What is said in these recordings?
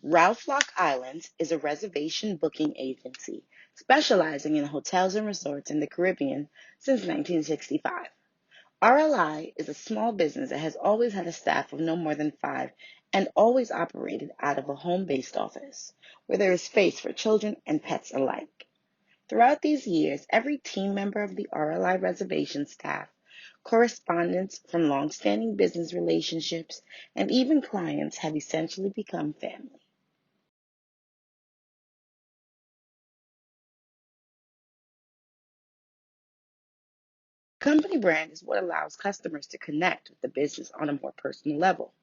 Ralph Lock Islands is a reservation booking agency specializing in hotels and resorts in the Caribbean since 1965. RLI is a small business that has always had a staff of no more than 5 and always operated out of a home-based office where there is space for children and pets alike. Throughout these years, every team member of the RLI reservation staff, correspondents from long-standing business relationships, and even clients have essentially become family. Company brand is what allows customers to connect with the business on a more personal level,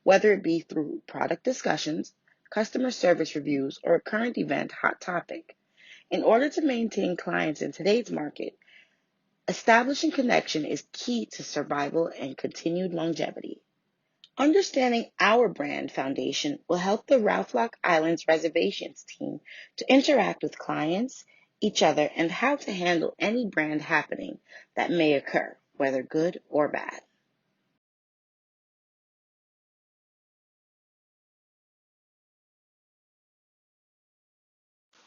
whether it be through product discussions, customer service reviews, or a current event hot topic. In order to maintain clients in today's market, establishing connection is key to survival and continued longevity. Understanding our brand foundation will help the Ralph Lock Islands reservations team to interact with clients, each other, and how to handle any brand happening that may occur, whether good or bad.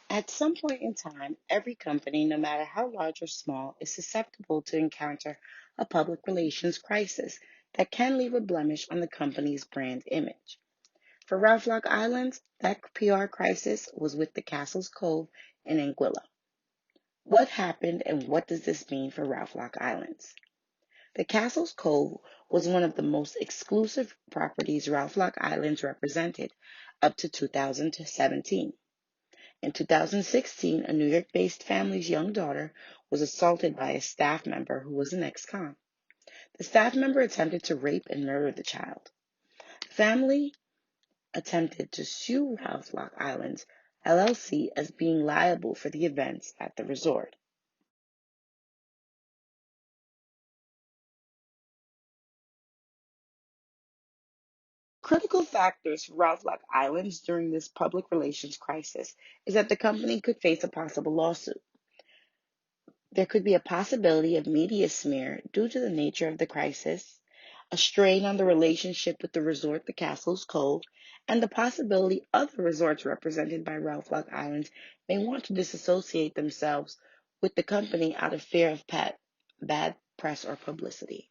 At some point in time, every company, no matter how large or small, is susceptible to encounter a public relations crisis that can leave a blemish on the company's brand image. For Ralph Lock Islands, that PR crisis was with the Castle's Cove in Anguilla. What happened and what does this mean for Ralph Lock Islands? The Castle's Cove was one of the most exclusive properties Ralph Lock Islands represented up to 2017. In 2016, a New York based family's young daughter was assaulted by a staff member who was an ex con. The staff member attempted to rape and murder the child. The family attempted to sue Ralph Lock Islands LLC as being liable for the events at the resort. Critical factors for Ralph Lock Islands during this public relations crisis is that the company could face a possible lawsuit. There could be a possibility of media smear due to the nature of the crisis, a strain on the relationship with the resort, the Castle's Cove, and the possibility other resorts represented by Ralph Lock Islands may want to disassociate themselves with the company out of fear of bad press or publicity.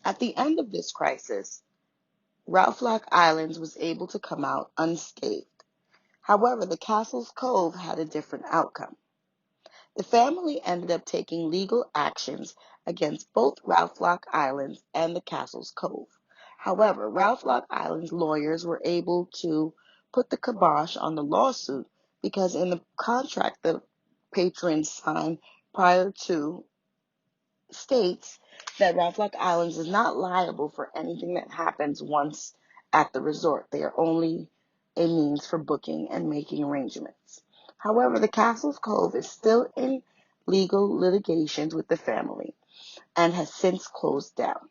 At the end of this crisis, Ralph Lock Islands was able to come out unscathed. However, the Castle's Cove had a different outcome. The family ended up taking legal actions against both Ralph Lock Islands and the Castle's Cove. However, Ralph Lock Island's lawyers were able to put the kibosh on the lawsuit because in the contract the patrons signed prior to states that Ralph Lock Islands is not liable for anything that happens once at the resort. They are only a means for booking and making arrangements. However, the Castle's Cove is still in legal litigations with the family and has since closed down.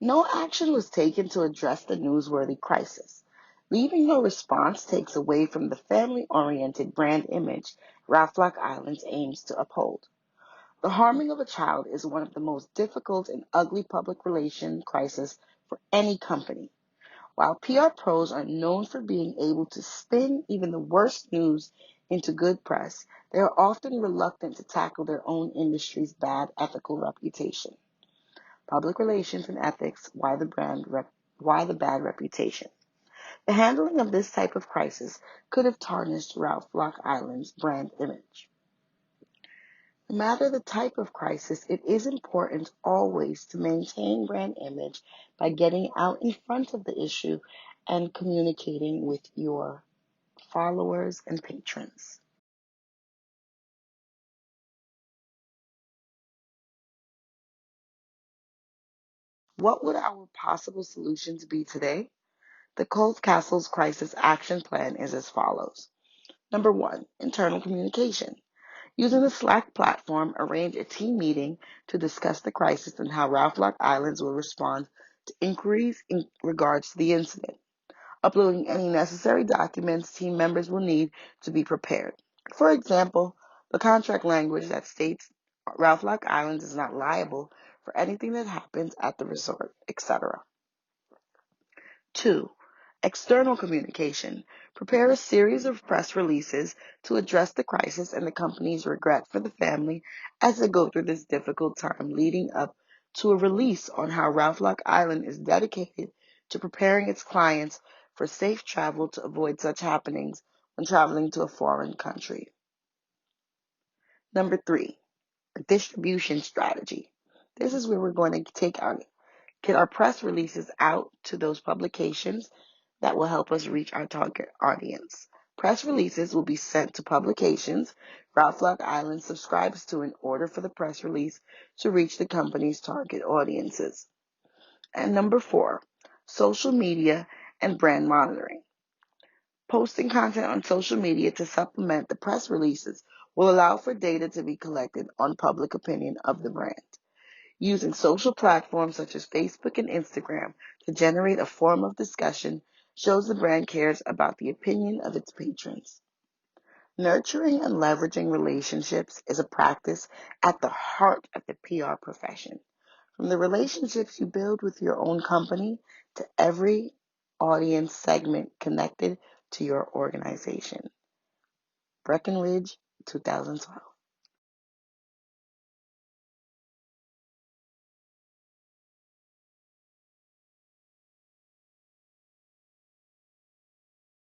No action was taken to address the newsworthy crisis. Leaving no response takes away from the family-oriented brand image Ralph Lock Islands aims to uphold. The harming of a child is one of the most difficult and ugly public relation crises for any company. While PR pros are known for being able to spin even the worst news into good press, they are often reluctant to tackle their own industry's bad ethical reputation. Public relations and ethics, why the bad reputation? The handling of this type of crisis could have tarnished Ralph Lock Island's brand image. No matter the type of crisis, it is important always to maintain brand image by getting out in front of the issue and communicating with your followers and patrons. What would our possible solutions be today? The Cove Castle's crisis action plan is as follows. Number one, internal communication. Using the Slack platform, arrange a team meeting to discuss the crisis and how Ralph Lock Islands will respond to inquiries in regards to the incident. Uploading any necessary documents team members will need to be prepared. For example, the contract language that states Ralph Lock Island is not liable for anything that happens at the resort, etc. 2. External communication. Prepare a series of press releases to address the crisis and the company's regret for the family as they go through this difficult time leading up to a release on how Ralph Lock Island is dedicated to preparing its clients for safe travel to avoid such happenings when traveling to a foreign country. Number 3, a distribution strategy. This is where we're going to get our press releases out to those publications that will help us reach our target audience. Press releases will be sent to publications Ralph Lock Island subscribes to in order for the press release to reach the company's target audiences. And number 4, social media and brand monitoring. Posting content on social media to supplement the press releases will allow for data to be collected on public opinion of the brand. Using social platforms such as Facebook and Instagram to generate a forum of discussion shows the brand cares about the opinion of its patrons. Nurturing and leveraging relationships is a practice at the heart of the PR profession. From the relationships you build with your own company to every audience segment connected to your organization. Breckenridge, 2012.